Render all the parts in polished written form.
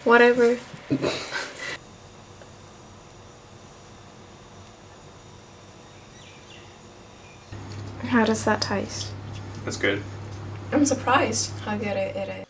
whatever. How does that taste? That's good. I'm surprised how good it is.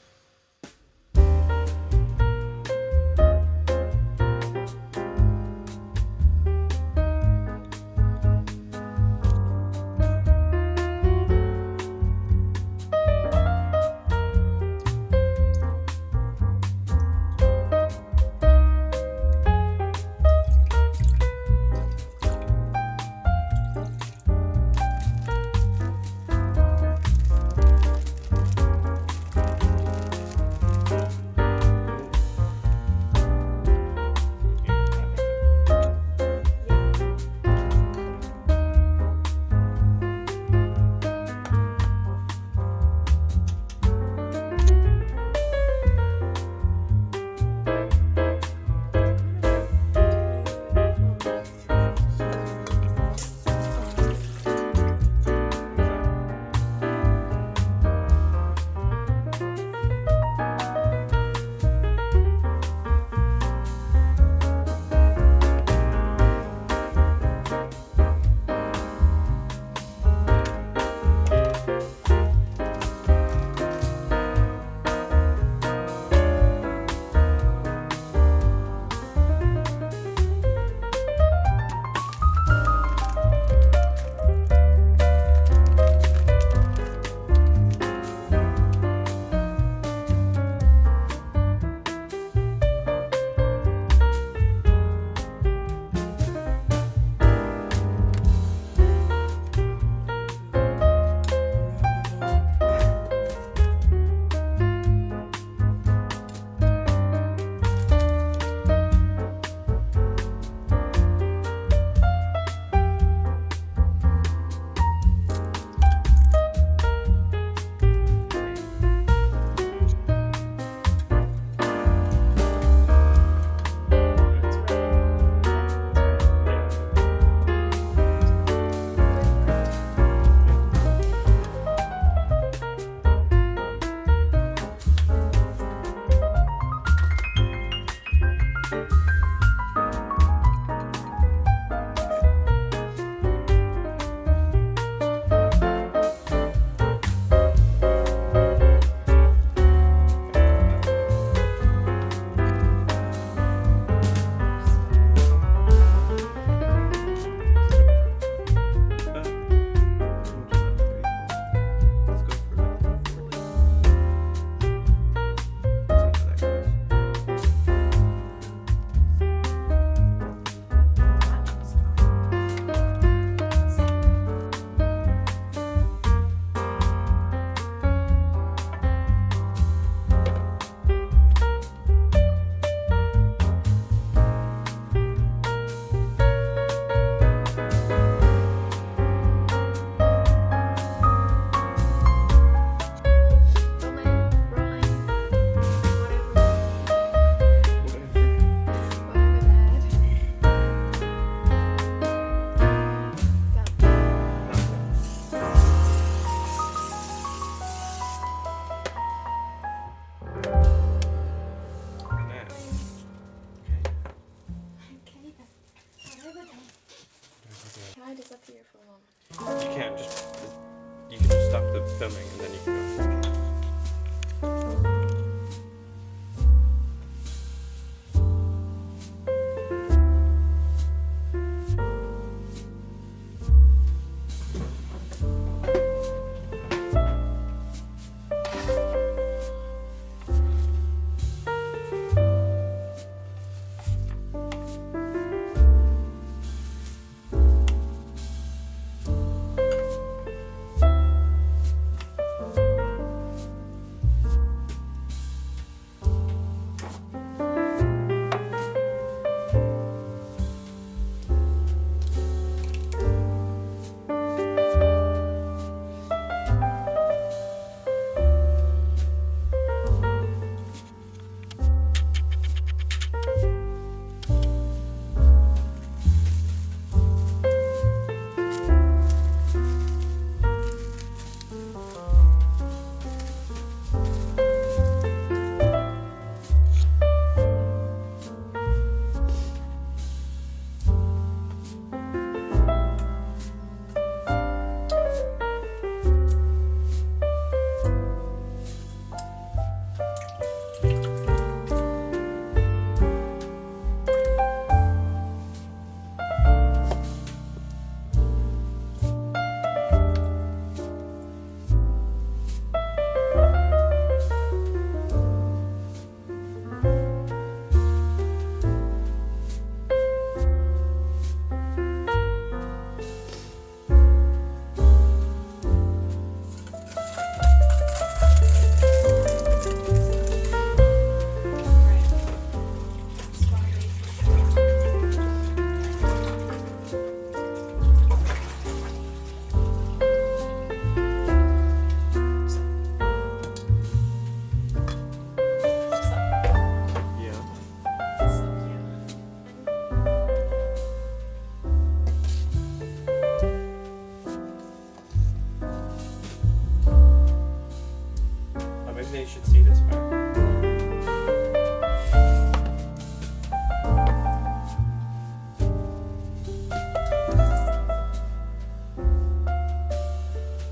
they should see this back.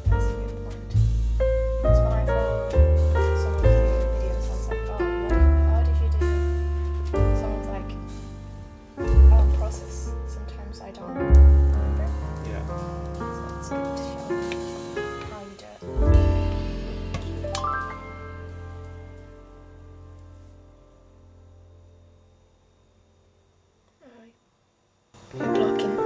That's a good point. Because when I follow some of the videos, I was like, oh, how did you do some of like process? Sometimes I don't remember. Yeah. So it's good to show how you do it. You're blocking.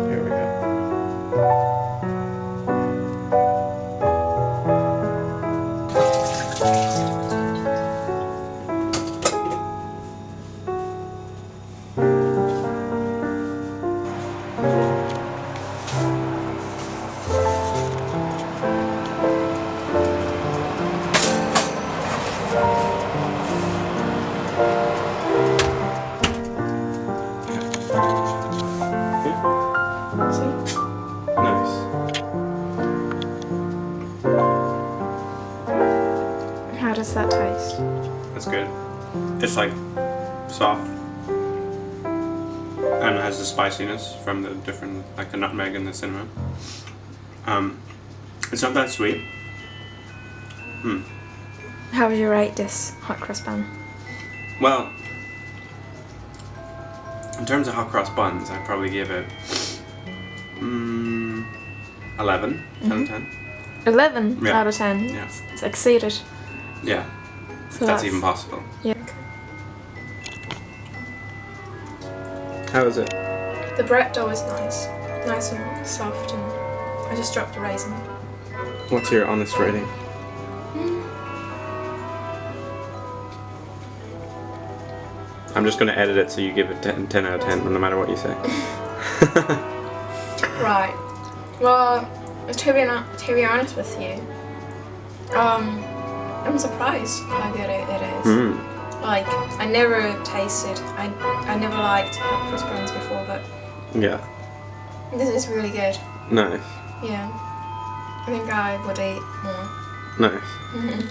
Here we go. See? Nice. How does that taste? That's good. It's like soft. And it has the spiciness from the different, like the nutmeg and the cinnamon. It's not that sweet. How would you rate this hot cross bun? Well, in terms of hot cross buns, I'd probably give it 11 out of 10. 11 Yeah. out of 10. Yeah. It's exceeded. Yeah, So if that's even possible. Yeah. How is it? The bread dough is nice. Nice and soft, and I just dropped a raisin. What's your honest rating? I'm just going to edit it so you give it 10 out of 10 no matter what you say. Right. Well, to be honest with you, I'm surprised how good it is. Like, I never tasted, I never liked hot cross buns before, but Yeah. this is really good. Nice. Yeah. I think I would eat more. Nice.